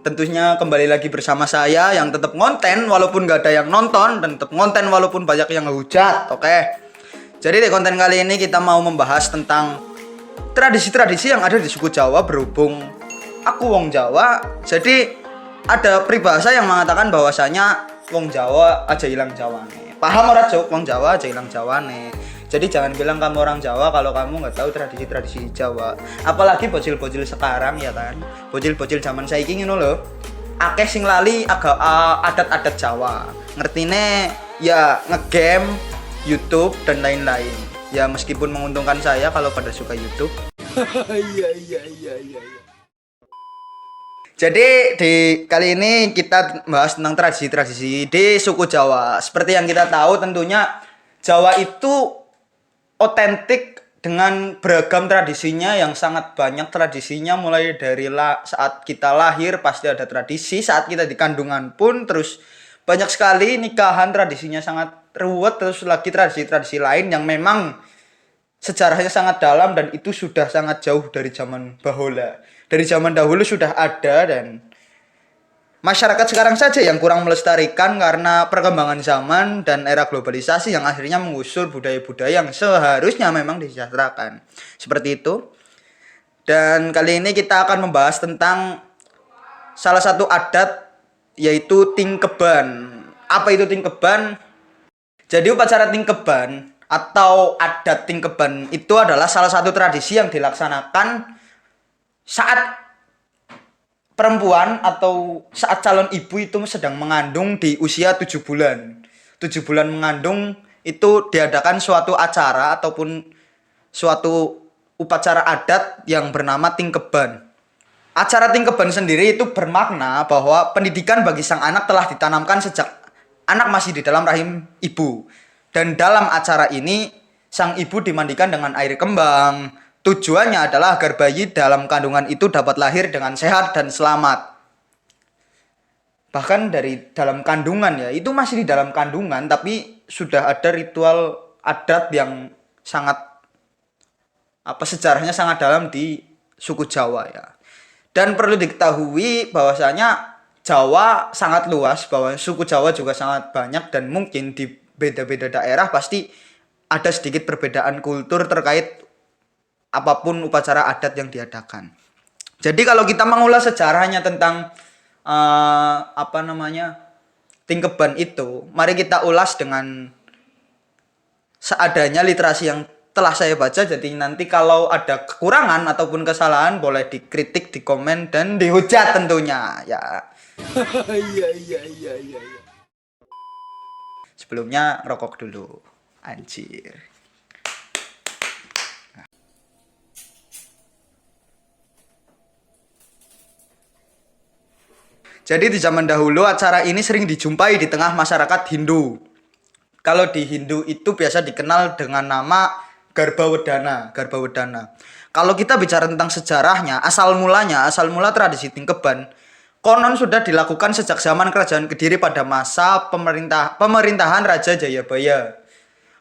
Tentunya kembali lagi bersama saya yang tetap ngonten walaupun gak ada yang nonton, dan tetap ngonten walaupun banyak yang ngehujat. Oke. Jadi di konten kali ini kita mau membahas tentang tradisi-tradisi yang ada di suku Jawa. Berhubung aku wong Jawa, jadi ada peribahasa yang mengatakan bahwasanya wong Jawa aja hilang Jawane. Paham ora Cuk? Wong Jawa aja hilang Jawane. Jadi jangan bilang kamu orang Jawa kalau kamu nggak tahu tradisi-tradisi Jawa. Apalagi bocil-bocil sekarang ya kan. Bocil-bocil zaman saiki ngono lho. Akeh sing lali agak adat-adat Jawa. Ngertine ya ngegame, YouTube dan lain-lain. Ya meskipun menguntungkan saya kalau pada suka YouTube. Iya. Jadi di kali ini kita bahas tentang tradisi-tradisi di suku Jawa. Seperti yang kita tahu tentunya Jawa itu otentik dengan beragam tradisinya yang sangat banyak tradisinya, mulai dari saat kita lahir pasti ada tradisi, saat kita di kandungan pun terus banyak sekali nikahan tradisinya sangat ruwet, terus lagi tradisi-tradisi lain yang memang sejarahnya sangat dalam dan itu sudah sangat jauh dari zaman bahula. Dari zaman dahulu sudah ada dan masyarakat sekarang saja yang kurang melestarikan karena perkembangan zaman dan era globalisasi yang akhirnya mengusur budaya-budaya yang seharusnya memang disejahterakan. Seperti itu. Dan kali ini kita akan membahas tentang salah satu adat yaitu tingkeban. Apa itu tingkeban? Jadi upacara tingkeban atau adat tingkeban itu adalah salah satu tradisi yang dilaksanakan saat perempuan atau saat calon ibu itu sedang mengandung di usia 7 bulan. 7 bulan mengandung itu diadakan suatu acara ataupun suatu upacara adat yang bernama tingkeban. Acara tingkeban sendiri itu bermakna bahwa pendidikan bagi sang anak telah ditanamkan sejak anak masih di dalam rahim ibu. Dan dalam acara ini sang ibu dimandikan dengan air kembang. Tujuannya adalah agar bayi dalam kandungan itu dapat lahir dengan sehat dan selamat. Bahkan dari dalam kandungan ya, itu masih di dalam kandungan tapi sudah ada ritual adat yang sangat sejarahnya sangat dalam di suku Jawa ya. Dan perlu diketahui bahwasanya Jawa sangat luas, bahwa suku Jawa juga sangat banyak dan mungkin di beda-beda daerah pasti ada sedikit perbedaan kultur terkait apapun upacara adat yang diadakan. Jadi kalau kita mengulas sejarahnya tentang tingkeban itu, mari kita ulas dengan seadanya literasi yang telah saya baca. Jadi nanti kalau ada kekurangan ataupun kesalahan boleh dikritik, di komen dan dihujat tentunya ya. Iya. Sebelumnya rokok dulu. Anjir. Jadi di zaman dahulu acara ini sering dijumpai di tengah masyarakat Hindu. Kalau di Hindu itu biasa dikenal dengan nama Garbawedana. Kalau kita bicara tentang sejarahnya, asal mula tradisi tingkeban konon sudah dilakukan sejak zaman kerajaan Kediri pada masa pemerintahan Raja Jayabaya.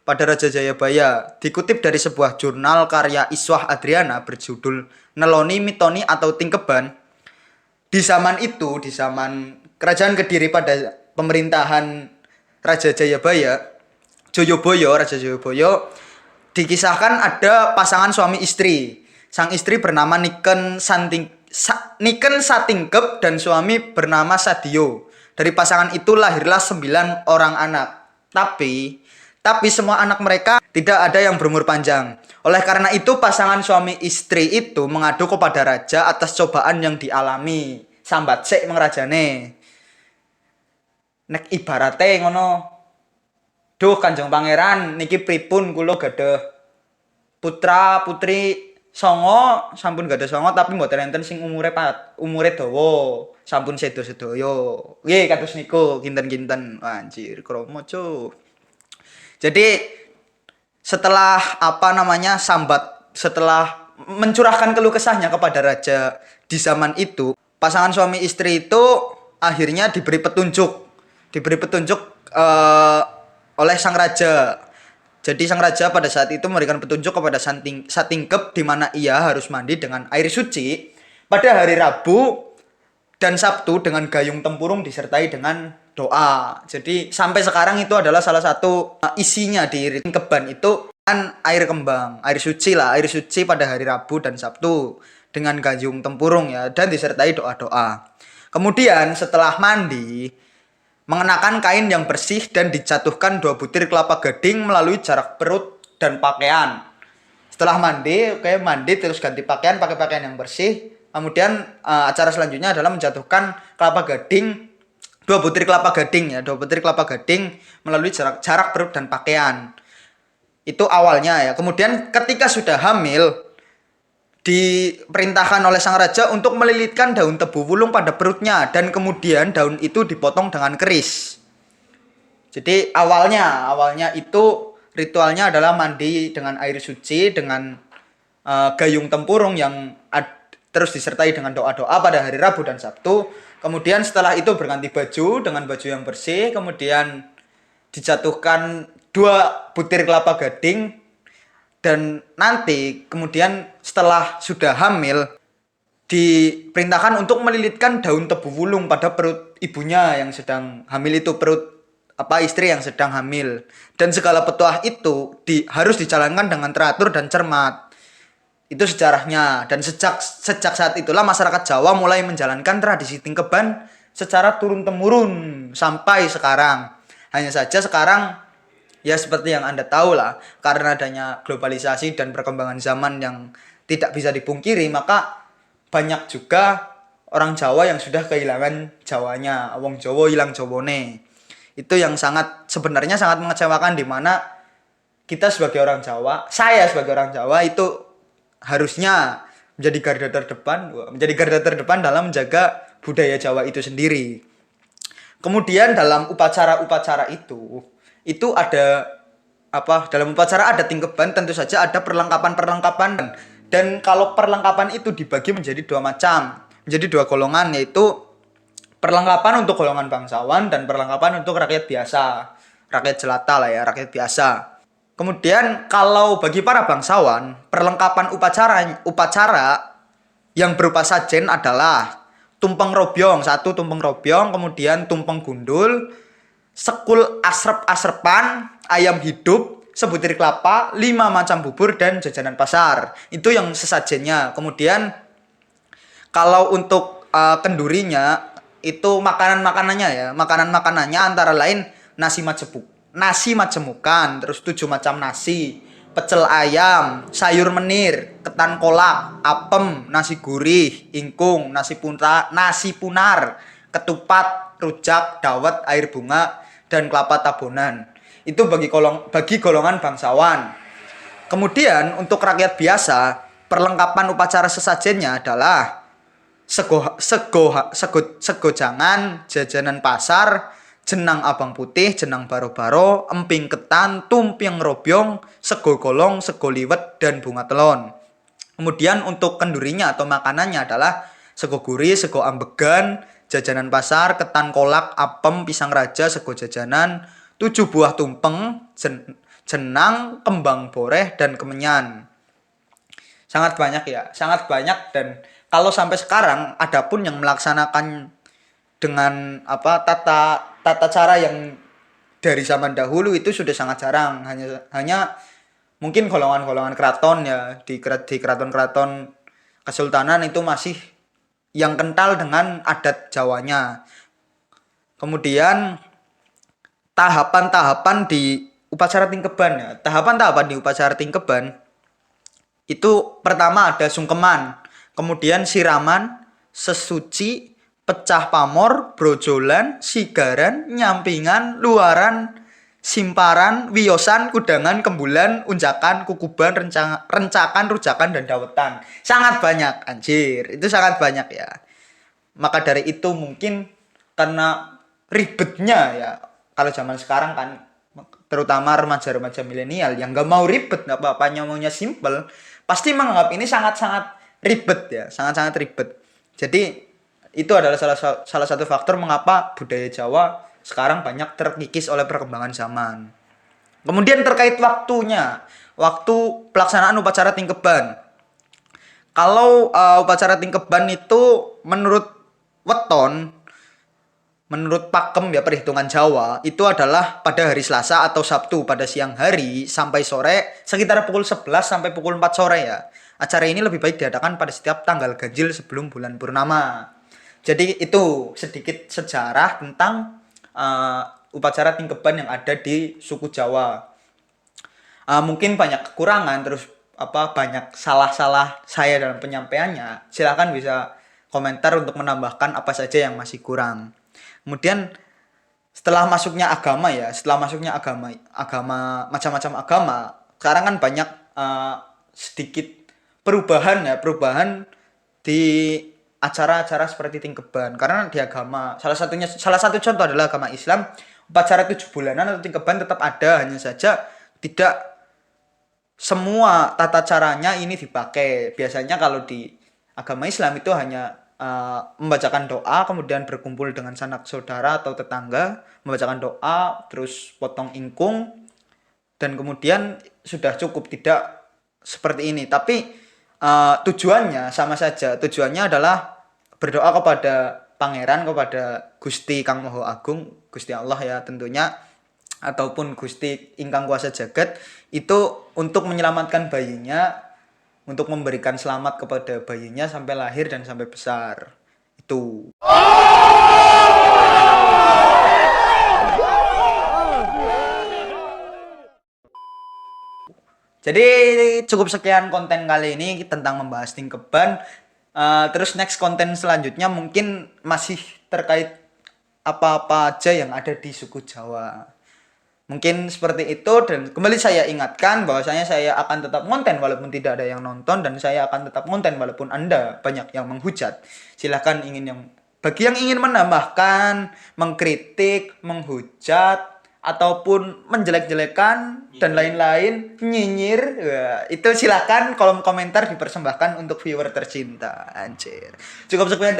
Pada Raja Jayabaya, dikutip dari sebuah jurnal karya Iswah Adriana berjudul Neloni Mitoni atau Tingkeban. Di zaman kerajaan Kediri pada pemerintahan Raja Joyoboyo, dikisahkan ada pasangan suami istri. Sang istri bernama Niken Satingkep dan suami bernama Sadio. Dari pasangan itu lahirlah 9 orang anak. Tapi semua anak mereka tidak ada yang berumur panjang. Oleh karena itu pasangan suami istri itu mengadu kepada raja atas cobaan yang dialami. Sambat sik mengrajane. Nek ibarate ngono. Duh Kanjeng Pangeran, niki pripun kula gadah putra putri songo, sampun gadah songo tapi mboten enten sing umure dawa. Sampun sedo sedaya. Nggih kados niku kinten-kinten. Anjir, kromo cu. Jadi setelah setelah mencurahkan keluh kesahnya kepada raja di zaman itu, pasangan suami istri itu akhirnya diberi petunjuk oleh sang raja. Jadi sang raja pada saat itu memberikan petunjuk kepada Satingkep di mana ia harus mandi dengan air suci pada hari Rabu dan Sabtu dengan gayung tempurung disertai dengan doa. Jadi sampai sekarang itu adalah salah satu isinya di Tingkeban itu kan air kembang, air suci lah, air suci pada hari Rabu dan Sabtu dengan gayung tempurung ya dan disertai doa-doa. Kemudian setelah mandi mengenakan kain yang bersih dan dijatuhkan 2 butir kelapa gading melalui jarak perut dan pakaian. Setelah mandi, oke, mandi terus ganti pakaian, pakai pakaian yang bersih. Kemudian acara selanjutnya adalah menjatuhkan kelapa gading, 2 butir kelapa gading ya, 2 butir kelapa gading melalui jarak perut dan pakaian. Itu awalnya ya. Kemudian ketika sudah hamil, diperintahkan oleh sang raja untuk melilitkan daun tebu wulung pada perutnya dan kemudian daun itu dipotong dengan keris. Jadi awalnya itu ritualnya adalah mandi dengan air suci dengan gayung tempurung yang terus disertai dengan doa-doa pada hari Rabu dan Sabtu. Kemudian setelah itu berganti baju dengan baju yang bersih, kemudian dijatuhkan 2 butir kelapa gading dan nanti kemudian setelah sudah hamil diperintahkan untuk melilitkan daun tebu wulung pada perut ibunya yang sedang hamil itu, perut istri yang sedang hamil, dan segala petuah itu harus dijalankan dengan teratur dan cermat. Itu sejarahnya, dan sejak saat itulah masyarakat Jawa mulai menjalankan tradisi Tingkeban secara turun temurun sampai sekarang. Hanya saja sekarang ya seperti yang Anda tahu lah, karena adanya globalisasi dan perkembangan zaman yang tidak bisa dipungkiri, maka banyak juga orang Jawa yang sudah kehilangan Jawanya. Wong Jawa hilang Jawone. Itu yang sebenarnya sangat mengecewakan, di mana kita sebagai orang Jawa, saya sebagai orang Jawa itu harusnya menjadi garda terdepan dalam menjaga budaya Jawa itu sendiri. Kemudian dalam upacara-upacara itu ada dalam upacara ada Tingkeban, tentu saja ada perlengkapan-perlengkapan, dan kalau perlengkapan itu dibagi menjadi 2 golongan, yaitu perlengkapan untuk golongan bangsawan dan perlengkapan untuk rakyat biasa, rakyat jelata lah ya, rakyat biasa. Kemudian kalau bagi para bangsawan, perlengkapan upacara yang berupa sajen adalah tumpeng robyong, 1 tumpeng robyong, kemudian tumpeng gundul, sekul asrep-asrepan, ayam hidup, sebutir kelapa, 5 macam bubur dan jajanan pasar. Itu yang sesajennya. Kemudian kalau untuk kendurinya itu makanan-makanannya antara lain nasi majemukan, terus 7 macam nasi, pecel ayam, sayur menir, ketan kolak, apem, nasi gurih, ingkung, nasi punar, ketupat, rujak, dawet, air bunga, dan kelapa tabonan. Itu bagi golongan bangsawan. Kemudian untuk rakyat biasa, perlengkapan upacara sesajennya adalah sego jangan, jajanan pasar, jenang abang putih, jenang baro-baro, emping ketan, tumpeng robyong, sego golong, sego liwet, dan bunga telon. Kemudian untuk kendurinya atau makanannya adalah sego gurih, sego ambegan, jajanan pasar, ketan kolak, apem, pisang raja, sego jajanan, 7 buah tumpeng, jenang, kembang boreh, dan kemenyan. Sangat banyak ya, sangat banyak. Dan kalau sampai sekarang ada pun yang melaksanakan dengan tata cara yang dari zaman dahulu itu sudah sangat jarang. Hanya mungkin golongan-golongan keraton ya, di keraton-keraton kesultanan itu masih yang kental dengan adat Jawanya. Kemudian tahapan-tahapan di upacara Tingkeban ya. Tahapan-tahapan di upacara Tingkeban itu pertama ada sungkeman, kemudian siraman, sesuci, pecah pamor, brojolan, sigaran, nyampingan, luaran, simparan, wiyosan, kudangan, kembulan, unjakan, kukuban, rencakan, rujakan, dan dawetan. Sangat banyak, anjir. Itu sangat banyak ya. Maka dari itu mungkin karena ribetnya ya, kalau zaman sekarang kan, terutama remaja-remaja milenial yang gak mau ribet, gak apa-apanya maunya simple, pasti menganggap ini sangat-sangat ribet ya, sangat-sangat ribet. Jadi itu adalah salah satu faktor mengapa budaya Jawa sekarang banyak terkikis oleh perkembangan zaman. Kemudian terkait waktu pelaksanaan upacara Tingkeban. Kalau upacara Tingkeban itu menurut weton, menurut pakem ya perhitungan Jawa, itu adalah pada hari Selasa atau Sabtu pada siang hari sampai sore sekitar pukul 11 sampai pukul 4 sore ya. Acara ini lebih baik diadakan pada setiap tanggal ganjil sebelum bulan purnama. Jadi itu sedikit sejarah tentang upacara tingkeban yang ada di suku Jawa. Mungkin banyak kekurangan terus banyak salah-salah saya dalam penyampaiannya. Silakan bisa komentar untuk menambahkan apa saja yang masih kurang. Kemudian setelah masuknya agama macam-macam agama, sekarang kan banyak sedikit perubahan di acara-acara seperti tingkeban. Karena di agama salah satu contoh adalah agama Islam, upacara 7 bulanan atau tingkeban tetap ada, hanya saja tidak semua tata caranya ini dipakai. Biasanya kalau di agama Islam itu hanya membacakan doa, kemudian berkumpul dengan sanak saudara atau tetangga, membacakan doa, terus potong ingkung, dan kemudian sudah cukup. Tidak seperti ini. Tapi tujuannya sama saja. Tujuannya adalah berdoa kepada pangeran, kepada Gusti Kang Moho Agung, Gusti Allah ya tentunya, ataupun Gusti Ingkang Kuasa Jagat, itu untuk menyelamatkan bayinya, untuk memberikan selamat kepada bayinya sampai lahir dan sampai besar. Itu. Jadi cukup sekian konten kali ini tentang membahas tingkeban. Terus next konten selanjutnya mungkin masih terkait apa-apa aja yang ada di suku Jawa. Mungkin seperti itu, dan kembali saya ingatkan bahwasanya saya akan tetap konten walaupun tidak ada yang nonton, dan saya akan tetap konten walaupun Anda banyak yang menghujat. Silahkan bagi yang ingin menambahkan, mengkritik, menghujat, ataupun menjelek-jelekan dan lain-lain, nyinyir, itu silakan kolom komentar dipersembahkan untuk viewer tercinta. Anjir. Cukup sekian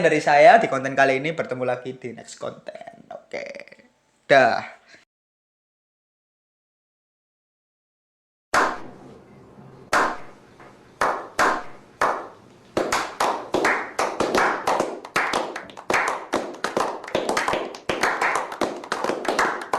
dari saya di konten kali ini. Bertemu lagi di next konten. Oke. Dah.